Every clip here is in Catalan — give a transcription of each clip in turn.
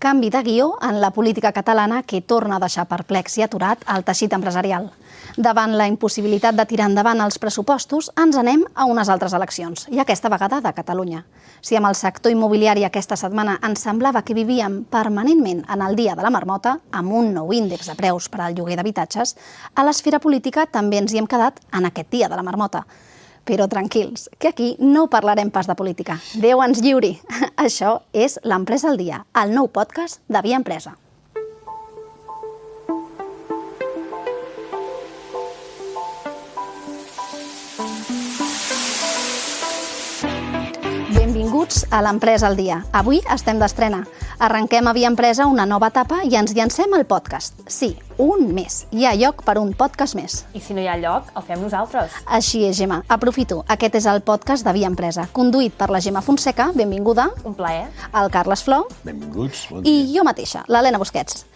canvi de guió en la política catalana que torna a deixar perplex i aturat el teixit empresarial. Davant la impossibilitat de tirar endavant els pressupostos, ens anem a unes altres eleccions, i aquesta vegada de Catalunya. Si amb el sector immobiliari aquesta setmana ens semblava que vivíem permanentment en el dia de la marmota, amb un nou índex de preus per al lloguer d'habitatges, a l'esfera política també ens hi hem quedat en aquest dia de la marmota. Però tranquils, que aquí no parlarem pas de política. Déu ens lliuri! Això és l'Empresa al dia, el nou podcast de Via Empresa. Benvinguts a l'Empresa al dia. Avui estem d'estrena. Arrenquem a Via Empresa una nova etapa i ens llancem al podcast. Sí, un més. Hi ha lloc per un podcast més. I si no hi ha lloc, el fem nosaltres. Així és, Gemma. Aprofito. Aquest és el podcast de Via Empresa, conduït per la Gemma Fonseca, benvinguda. Un plaer. El Carles Flor. Benvinguts. Bon dia. I jo mateixa, l'Helena Busquets.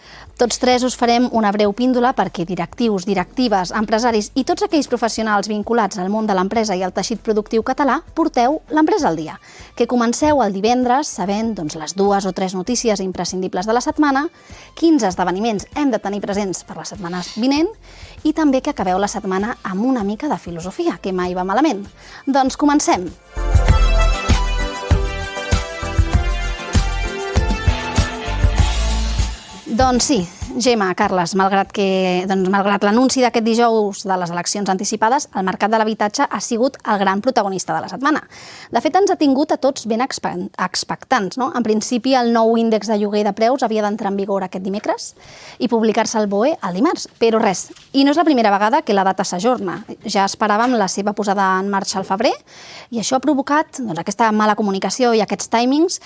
Tots tres us farem una breu píndola perquè directius, directives, empresaris i tots aquells professionals vinculats al món de l'empresa i al teixit productiu català porteu l'Empresa al dia, que comenceu el divendres sabent les 2 o 3 notícies imprescindibles de la setmana, quins esdeveniments hem de tenir presents per la setmana vinent i també que acabeu la setmana amb una mica de filosofia, que mai va malament. Doncs comencem! Doncs sí, Gemma, Carles, malgrat l'anunci d'aquest dijous de les eleccions anticipades, el mercat de l'habitatge ha sigut el gran protagonista de la setmana. De fet, ens ha tingut a tots ben expectants, no? En principi, el nou índex de lloguer de preus havia d'entrar en vigor aquest dimecres i publicar-se al BOE el dimarts, però res. I no és la primera vegada que la data s'ajorna. Ja esperàvem la seva posada en marxa al febrer i això ha provocat aquesta mala comunicació i aquests timings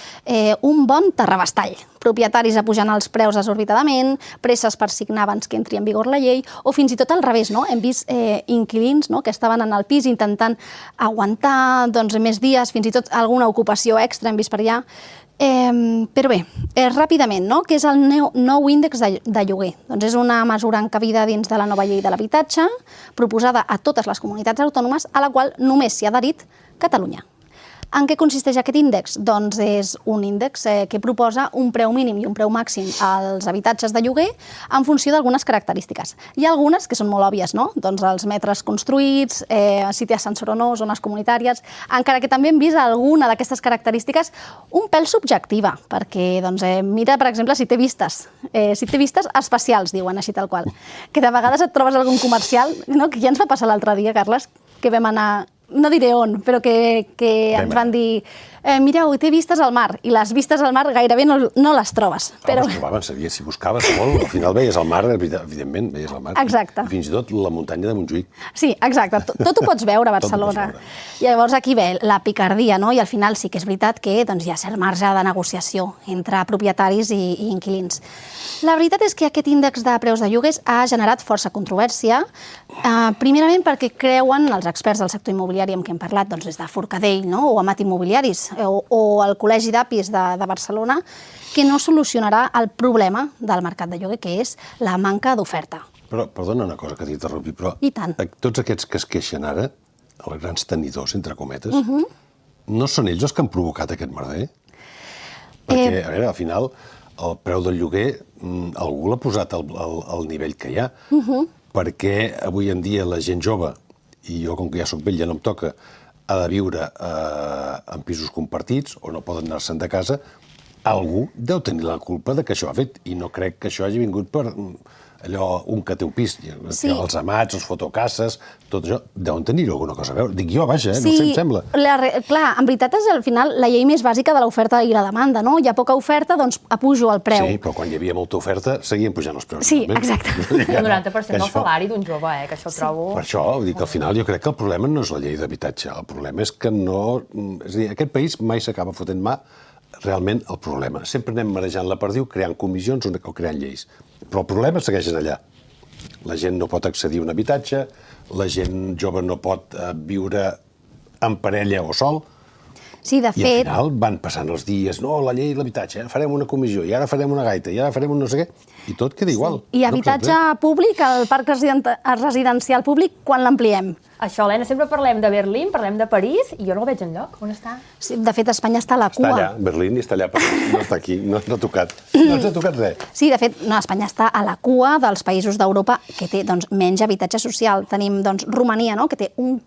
un bon terrabastall. Propietaris apujant els preus desorbitadament, presses per signar abans que entri en vigor la llei, o fins i tot al revés, no? Hem vist inquilins que estaven en el pis intentant aguantar més dies, fins i tot alguna ocupació extra hem vist per allà. Però bé, ràpidament, què és el nou índex de lloguer? Doncs és una mesura encabida dins de la nova llei de l'habitatge, proposada a totes les comunitats autònomes, a la qual només s'hi ha adherit Catalunya. En què consisteix aquest índex? Doncs és un índex que proposa un preu mínim i un preu màxim als habitatges de lloguer en funció d'algunes característiques. Hi ha algunes que són molt òbvies, no? Doncs els metres construïts, si té ascensor o no, zones comunitàries, encara que també hem vist alguna d'aquestes característiques un pèl subjectiva, perquè mira, per exemple, si té vistes espacials, diuen així tal qual, que de vegades et trobes algun comercial, que ja ens va passar l'altre dia, Carles, que vam anar, no diré on, però que ens van dir mireu, té vistes al mar, i les vistes al mar gairebé no les trobes. Però les trobaves, si buscaves molt, al final veies el mar, evidentment, veies el mar. Exacte. I fins i tot la muntanya de Montjuïc. Sí, exacte, tot ho pots veure a Barcelona. Llavors aquí ve la picardia, i al final sí que és veritat que hi ha cert marge de negociació entre propietaris i inquilins. La veritat és que aquest índex de preus de lloguers ha generat força controvèrsia, primerament perquè creuen els experts del sector immobiliari amb qui hem parlat, des de Forcadell o Amat Immobiliaris o el Col·legi d'Apis de Barcelona, que no solucionarà el problema del mercat de lloguer, que és la manca d'oferta. Però, perdona una cosa que t'interrompi, però tots aquests que es queixen ara, els grans tenidors, entre cometes, no són ells els que han provocat aquest merder? Perquè, a veure, al final, el preu del lloguer algú l'ha posat al nivell que hi ha, perquè avui en dia la gent jove, i jo com que ja soc vell ja no em toca, ha de viure en pisos compartits o no poden anar-se'n de casa, algú deu tenir la culpa de que això ha fet, i no crec que això hagi vingut per allò, un que té un pis, els amats, els fotocases, tot això, deuen tenir alguna cosa a veure. Dic jo, vaja, no sé, em sembla. Clar, en veritat és al final la llei més bàsica de l'oferta i la demanda, no? Hi ha poca oferta, doncs apujo el preu. Sí, però quan hi havia molta oferta seguien pujant els preus. Sí, exacte. El 90% del salari d'un jove, que això trobo... Per això, dic que al final jo crec que el problema no és la llei d'habitatge, el problema és que no... És a dir, aquest país mai s'acaba fotent mà realment el problema. Sempre anem marejant la perdiu, creant comissions o creant lleis. Però el problema segueix allà. La gent no pot accedir a un habitatge, la gent jove no pot viure en parella o sol, Sí, de fet... I al final van passant els dies, no, la llei i l'habitatge, ara farem una comissió, i ara farem una gaita, i ara farem un no sé què, i tot queda igual. I habitatge públic, el parc residencial públic, quan l'ampliem? Això, Helena, sempre parlem de Berlín, parlem de París, i jo no el veig enlloc. On està? Sí, de fet, Espanya està a la cua. Està allà, Berlín, i està allà, no està aquí, no ens ha tocat. No ens ha tocat res. Sí, de fet, Espanya està a la cua dels països d'Europa que té menys habitatge social. Tenim Romania, que té un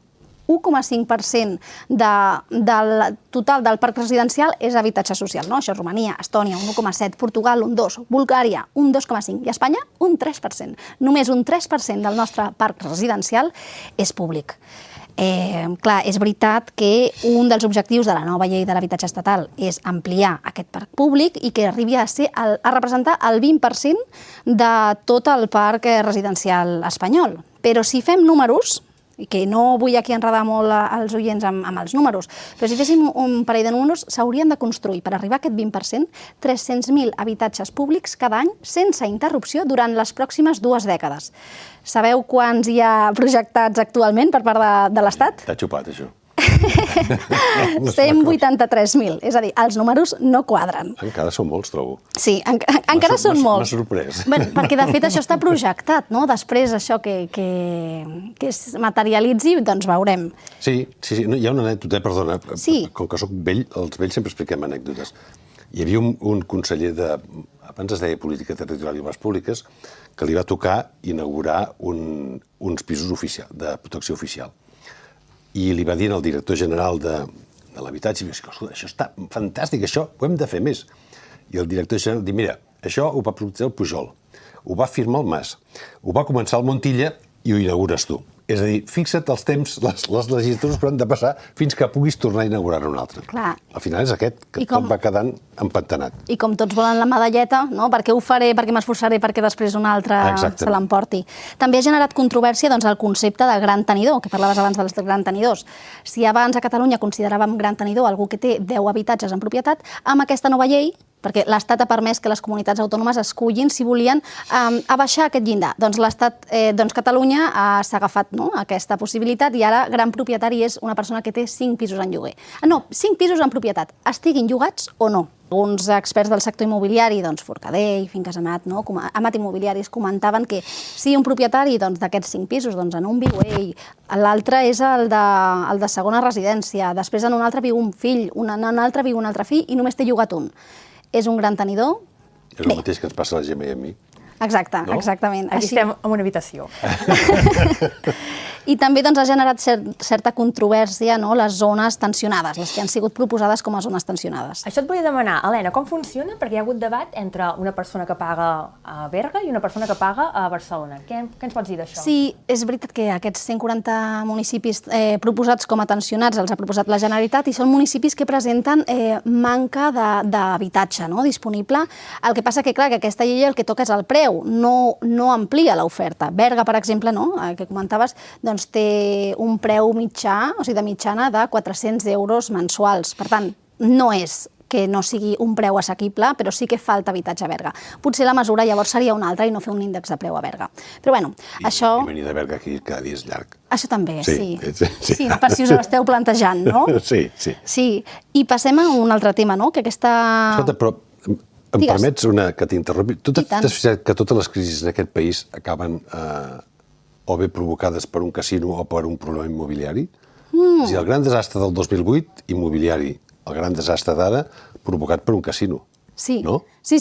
1,5% del total del parc residencial és habitatge social. Això és Romania, Estònia, un 1,7%, Portugal, un 2%, Bulgària, un 2,5%, i Espanya, un 3%. Només un 3% del nostre parc residencial és públic. Clar, és veritat que un dels objectius de la nova llei de l'habitatge estatal és ampliar aquest parc públic i que arribi a representar el 20% de tot el parc residencial espanyol. Però si fem números, i que no vull aquí enredar molt els oients amb els números, però si féssim un parell de números, s'haurien de construir, per arribar a aquest 20%, 300.000 habitatges públics cada any sense interrupció durant les pròximes 2 dècades. Sabeu quants hi ha projectats actualment per part de l'Estat? T'ha xupat, això. 183.000, és a dir, els números no quadren. Encara són molts, trobo. Sí, encara són molts. M'ha sorprès. Perquè, de fet, això està projectat, no? Després, això que es materialitzi, doncs veurem. Sí, hi ha una anècdota, perdona. Com que soc vell, els vells sempre expliquem anècdotes. Hi havia un conseller abans es deia Política Territorial i Obres Públiques, que li va tocar inaugurar uns pisos de protecció oficial. I li va dir al director general de l'habitatge, això està fantàstic, això ho hem de fer més. I el director general diu, mira, això ho va proposar el Pujol, ho va firmar el Mas, ho va començar el Montilla i ho inaugures tu. És a dir, fixa't els temps, les legislatures que han de passar fins que puguis tornar a inaugurar un altre. Al final és aquest, que tot va quedant empantanat. I com tots volen la medalleta, no? Per què ho faré, per què m'esforçaré, perquè després un altre se l'emporti. També ha generat controvèrsia el concepte de gran tenidor, que parlaves abans dels grans tenidors. Si abans a Catalunya consideràvem gran tenidor algú que té 10 habitatges en propietat, amb aquesta nova llei, perquè l'Estat ha permès que les comunitats autònomes escullin si volien abaixar aquest llindar. Doncs Catalunya s'ha agafat aquesta possibilitat i ara gran propietari és una persona que té 5 pisos en lloguer. No, 5 pisos en propietat, estiguin llogats o no. Alguns experts del sector immobiliari, Forcadell, Finques Amat Immobiliaris, comentaven que si un propietari d'aquests 5 pisos, en un viu ell, l'altre és el de segona residència, després en un altre viu un fill, en un altre viu un altre fill i només té llogat un. És un gran tenidor? És el mateix que ens passa a la Gemma i a mi. Exacte, exactament. Aquí estem en una habitació. I també ha generat certa controvèrsia les zones tensionades, les que han sigut proposades com a zones tensionades. Això et volia demanar, Helena, com funciona? Perquè hi ha hagut debat entre una persona que paga a Berga i una persona que paga a Barcelona. Què ens pots dir d'això? Sí, és veritat que aquests 140 municipis proposats com a tensionats els ha proposat la Generalitat i són municipis que presenten manca d'habitatge disponible. El que passa que, clar, que aquesta llei el que toca és el preu, no amplia l'oferta. Berga, per exemple, que comentaves, té un preu mitjà, o sigui, de mitjana de 400 euros mensuals. Per tant, no és que no sigui un preu assequible, però sí que falta habitatge a Berga. Potser la mesura llavors seria una altra i no fer un índex de preu a Berga. Però bueno, això... I venir de Berga aquí cada dia és llarg. Això també, sí. Sí, per si us ho esteu plantejant, no? Sí. Sí, i passem a un altre tema, no? Que aquesta... Escolta, però em permets que t'interrompi? Tu t'has fixat que totes les crisis en aquest país acaben o bé provocades per un casino o per un problema immobiliari? És a dir, el gran desastre del 2008, immobiliari. El gran desastre d'ara, provocat per un casino. Sí, no? Sí.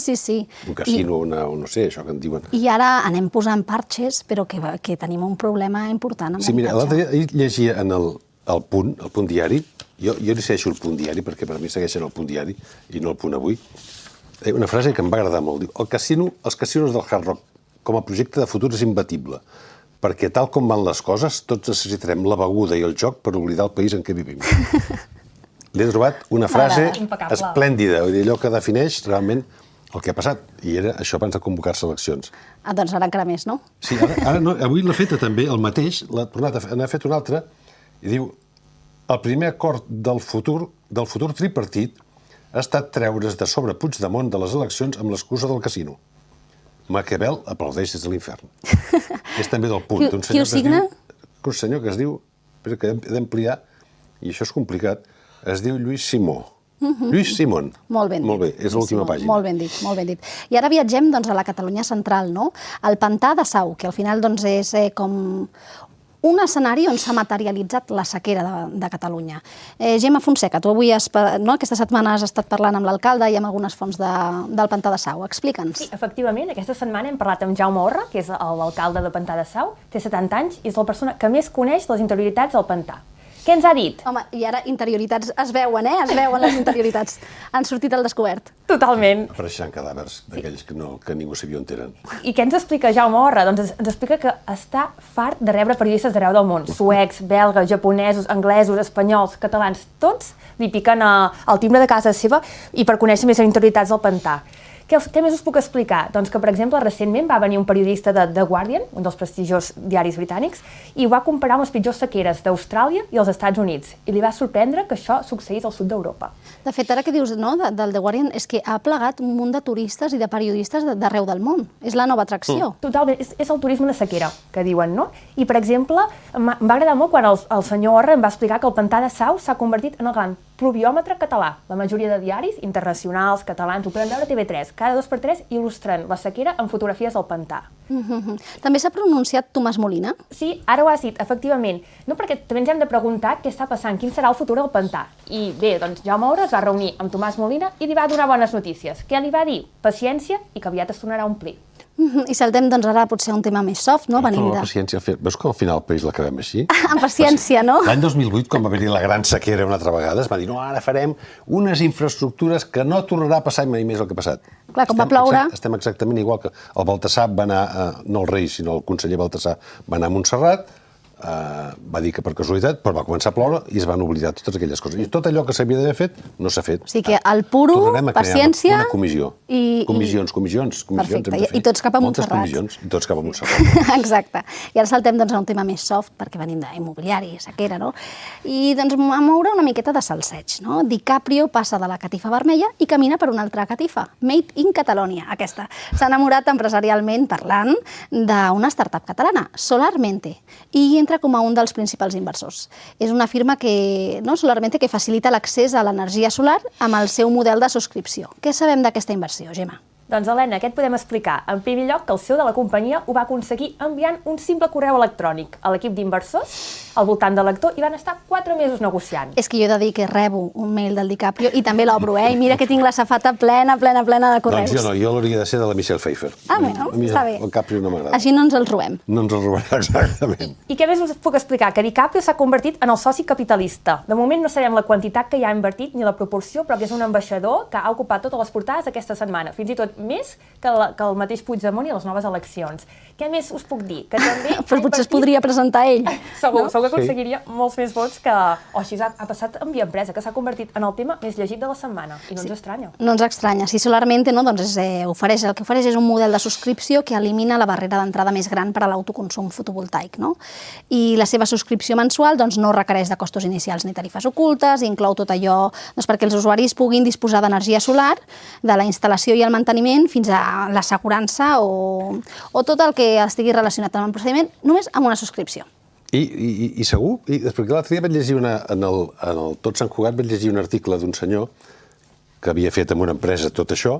Un casino, no sé, això que en diuen. I ara anem posant parxes, però que tenim un problema important amb l'habitatge. Sí, mira, l'altre dia llegia en el Punt Diari, jo li segueixo el Punt Diari, perquè per mi segueixen el Punt Diari i no el Punt Avui, una frase que em va agradar molt. Diu, els casinos del Hard Rock com a projecte de futur és imbatible, perquè tal com van les coses, tots necessitarem la beguda i el joc per oblidar el país en què vivim. L'he trobat una frase esplèndida, allò que defineix realment el que ha passat, i era això abans de convocar-se eleccions. Doncs ara encara més, no? Sí, avui l'ha feta també el mateix, n'ha fet un altre, i diu, el primer acord del futur tripartit ha estat treure's de sobre Puigdemont de les eleccions amb l'excusa del casino. Maquiavel aplaudeix des de l'infern. És també del Punt. Qui ho signa? Un senyor que es diu, però que he d'ampliar, i això és complicat, Es diu Lluís Simó. Lluís Simón. Molt ben dit. Molt bé, és l'última pàgina. Molt ben dit, molt ben dit. I ara viatgem a la Catalunya central, no? El pantà de Sau, que al final és com un escenari on s'ha materialitzat la sequera de Catalunya. Gemma Fonseca, tu avui aquesta setmana has estat parlant amb l'alcalde i amb algunes fonts del pantà de Sau. Explica'ns. Sí, efectivament, aquesta setmana hem parlat amb Jaume Orra, que és l'alcalde de Pantà de Sau, té 70 anys i és la persona que més coneix les interioritats del pantà. Què ens ha dit? Home, i ara interioritats es veuen, es veuen les interioritats. Han sortit al descobert. Totalment. Apareixen cadàvers d'aquells que ningú sabia on eren. I què ens explica Jaume Orra? Doncs ens explica que està fart de rebre periodistes d'arreu del món. Suecs, belgues, japonesos, anglesos, espanyols, catalans, tots li piquen al timbre de casa seva i per conèixer més les interioritats del pantà. Què més us puc explicar? Doncs que, per exemple, recentment va venir un periodista de The Guardian, un dels prestigiosos diaris britànics, i ho va comparar amb les pitjors sequeres d'Austràlia i els Estats Units. I li va sorprendre que això succeís al sud d'Europa. De fet, ara que dius del The Guardian, és que ha plegat un munt de turistes i de periodistes d'arreu del món. És la nova atracció. Totalment, és el turisme de sequera, que diuen, no? I, per exemple, em va agradar molt quan el senyor Orra em va explicar que el pantà de Sau s'ha convertit en el gran pluviòmetre català. La majoria de diaris internacionals, catalans, ho podem veure a TV3. Cada 2x3 il·lustren la sequera amb fotografies del pantà. També s'ha pronunciat Tomàs Molina? Sí, ara ho has dit, efectivament. No, perquè també ens hem de preguntar què està passant, quin serà el futur del pantà. I bé, doncs Jaume Orra es va reunir amb Tomàs Molina i li va donar bones notícies. Què li va dir? Paciència i que aviat es tornarà a omplir. I saltem, doncs, ara potser un tema més soft, no? Venim de... Paciència, veus que al final el país l'acabem així? Amb paciència, no? L'any 2008, quan va haver-hi la gran sequera una altra vegada, es va dir, no, ara farem unes infraestructures que no tornarà a passar mai més el que ha passat. Clar, com va ploure... Estem exactament igual que el Baltasar va anar, no el rei, sinó el conseller Baltasar, va anar a Montserrat, va dir que per casualitat, però va començar a ploure i es van oblidar totes aquelles coses. I tot allò que s'havia d'haver fet no s'ha fet. O sigui que el puro, paciència... Una comissió. Comissions. Perfecte, i tots cap a Montserrat. Moltes comissions, i tots cap a Montserrat. Exacte. I ara saltem doncs, a un tema més soft, perquè venim d'immobiliari, sequera, no? I doncs a moure una miqueta de salseig, no? DiCaprio passa de la catifa vermella i camina per una altra catifa, Made in Catalonia, aquesta. S'ha enamorat empresarialment parlant d'una startup catalana, Solarmente, i entra com a un dels principals inversors. És una firma Solarmente, que facilita l'accés a l'energia solar amb el seu model de subscripció. Què sabem d'aquesta inversió, Gemma? Doncs, Helena, què et podem explicar? En primer lloc, que el CEO de la companyia ho va aconseguir enviant un simple correu electrònic a l'equip d'inversors al voltant de l'actor i van estar 4 mesos negociant. És que jo he de dir que rebo un mail del DiCaprio i també l'obro, I mira que tinc la safata plena de correus. Doncs jo hauria de ser de la Michelle Pfeiffer. Bueno, està bé. El DiCaprio no m'agrada. Així no ens els robem. No ens els robarà, exactament. I què més us puc explicar? Que DiCaprio s'ha convertit en el soci capitalista. De moment no sabem la quantitat que hi ha invertit ni la proporció, però que és un ambaixador que ha ocupat totes les portades aquesta setmana, fins i tot més que el mateix Puigdemont i les noves eleccions. Què més us puc dir? Que també però potser es podria presentar ell. Segur que aconseguiria molts més vots que... O així ha passat amb Via Empresa, que s'ha convertit en el tema més llegit de la setmana. I no ens estranya. No ens estranya. Si Solarmente el que ofereix és un model de subscripció que elimina la barrera d'entrada més gran per a l'autoconsum fotovoltaic, no? I la seva subscripció mensual no requereix de costos inicials ni tarifes ocultes, inclou tot allò perquè els usuaris puguin disposar d'energia solar, de la instal·lació i el manteniment, fins a l'assegurança o tot el que estigui relacionat amb el procediment, només amb una subscripció. I segur, perquè l'altre dia vaig llegir en el Tot Sant Cugat vaig llegir un article d'un senyor que havia fet amb una empresa tot això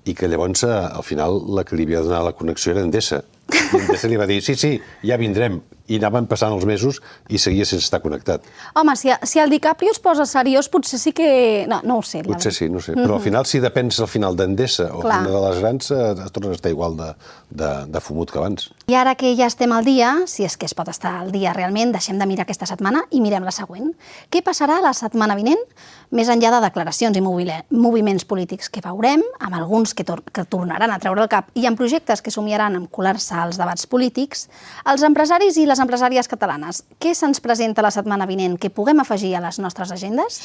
i que llavors al final la que li havia donat la connexió era Endesa. I Endesa li va dir, sí, ja vindrem. I anaven passant els mesos i seguia sense estar connectat. Home, si el DiCaprio es posa seriós, potser sí que... No ho sé. Potser sí, no sé. Però al final, si depens al final d'Endesa o una de les grans, tornes a estar igual de fumut que abans. I ara que ja estem al dia, si és que es pot estar al dia realment, deixem de mirar aquesta setmana i mirem la següent. Què passarà la setmana vinent? Més enllà de declaracions i moviments polítics que veurem, amb alguns que tornaran a treure el cap i amb projectes que somiaran amb colar-se als debats polítics, els empresaris i les empresàries catalanes. Què se'ns presenta la setmana vinent que puguem afegir a les nostres agendes?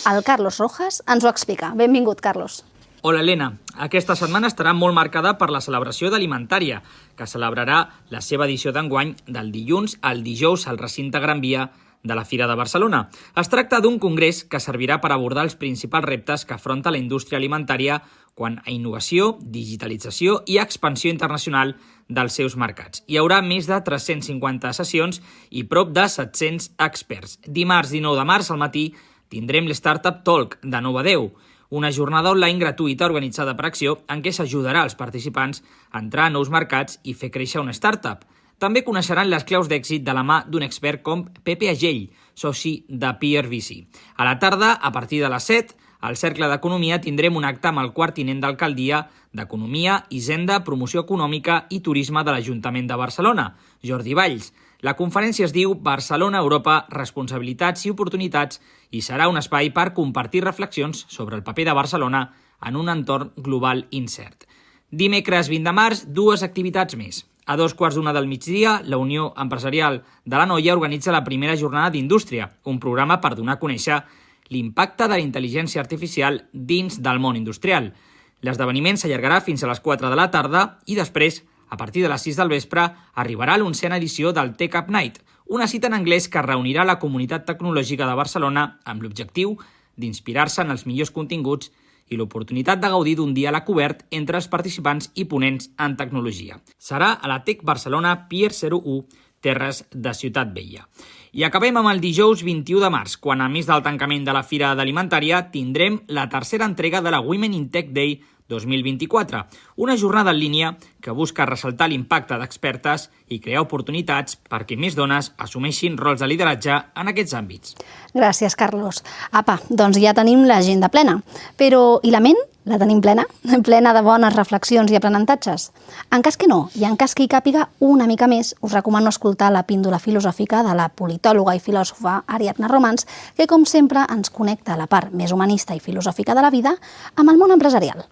El Carlos Rojas ens ho explica. Benvingut, Carlos. Hola, Helena. Aquesta setmana estarà molt marcada per la celebració d'Alimentària, que celebrarà la seva edició d'enguany del dilluns al dijous al recinte Gran Via de la Fira de Barcelona. Es tracta d'un congrés que servirà per abordar els principals reptes que afronta la indústria alimentària quant a innovació, digitalització i expansió internacional dels seus mercats. Hi haurà més de 350 sessions i prop de 700 experts. Dimarts 19 de març al matí tindrem l'Startup Talk de 9 a 10, una jornada online gratuïta organitzada per Acció en què s'ajudarà als participants a entrar a nous mercats i fer créixer una startup. També coneixeran les claus d'èxit de la mà d'un expert com Pepe Agell, soci de PRVC. A la tarda, a partir de les 7, al Cercle d'Economia tindrem un acte amb el quart tinent d'alcaldia d'Economia, Hisenda, Promoció Econòmica i Turisme de l'Ajuntament de Barcelona, Jordi Valls. La conferència es diu Barcelona, Europa, responsabilitats i oportunitats i serà un espai per compartir reflexions sobre el paper de Barcelona en un entorn global incert. Dimecres 20 de març, dues activitats més. A 2:15 del migdia, la Unió Empresarial de la Noia organitza la primera jornada d'indústria, un programa per donar a conèixer l'impacte de la intel·ligència artificial dins del món industrial. L'esdeveniment s'allargarà fins a les 4 de la tarda i després, a partir de les 6 del vespre, arribarà l'11a edició del Tech Up Night, una cita en anglès que reunirà la comunitat tecnològica de Barcelona amb l'objectiu d'inspirar-se en els millors continguts i l'oportunitat de gaudir d'un diàleg obert entre els participants i ponents en tecnologia. Serà a la Tec Barcelona Pier 01, Terres de Ciutat Vella. I acabem amb el dijous 21 de març, quan a més del tancament de la Fira d'Alimentària tindrem la tercera entrega de la Women in Tech Day 2024, una jornada en línia que busca ressaltar l'impacte d'expertes i crear oportunitats perquè més dones assumeixin rols de lideratge en aquests àmbits. Gràcies, Carlos. Apa, doncs ja tenim l'agenda plena. Però i la ment? La tenim plena? Plena de bones reflexions i aprenentatges? En cas que no, i en cas que hi càpiga una mica més, us recomano escoltar la píndola filosòfica de la politòloga i filòsofa Ariadna Romans, que com sempre ens connecta a la part més humanista i filosòfica de la vida amb el món empresarial.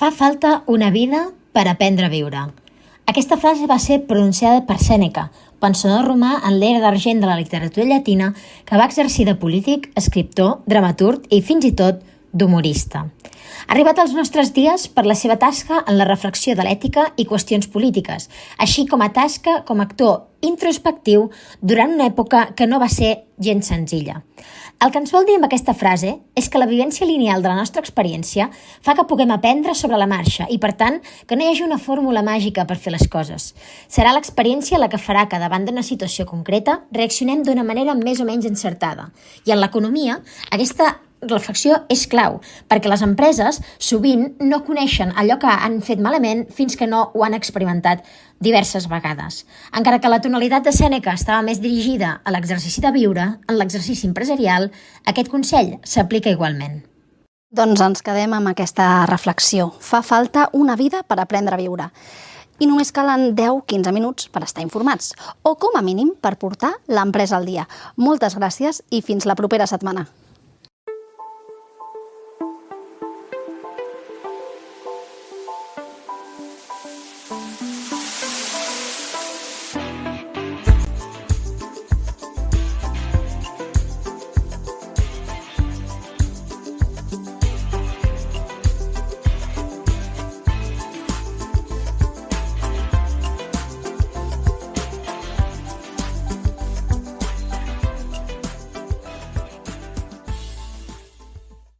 Fa falta una vida per aprendre a viure. Aquesta frase va ser pronunciada per Sèneca, pensador romà en l'era d'argent de la literatura llatina, que va exercir de polític, escriptor, dramaturg i fins i tot d'humorista. Ha arribat als nostres dies per la seva tasca en la reflexió de l'ètica i qüestions polítiques, així com a tasca com a actor introspectiu durant una època que no va ser gens senzilla. El que ens vol dir amb aquesta frase és que la vivència lineal de la nostra experiència fa que puguem aprendre sobre la marxa i, per tant, que no hi hagi una fórmula màgica per fer les coses. Serà l'experiència la que farà que, davant d'una situació concreta, reaccionem d'una manera més o menys encertada. I en l'economia, aquesta reflexió és clau, perquè les empreses sovint no coneixen allò que han fet malament fins que no ho han experimentat diverses vegades. Encara que la tonalitat de Sèneca estava més dirigida a l'exercici de viure, en l'exercici empresarial, aquest consell s'aplica igualment. Doncs ens quedem amb aquesta reflexió. Fa falta una vida per aprendre a viure. I només calen 10-15 minuts per estar informats, o com a mínim per portar l'empresa al dia. Moltes gràcies i fins la propera setmana.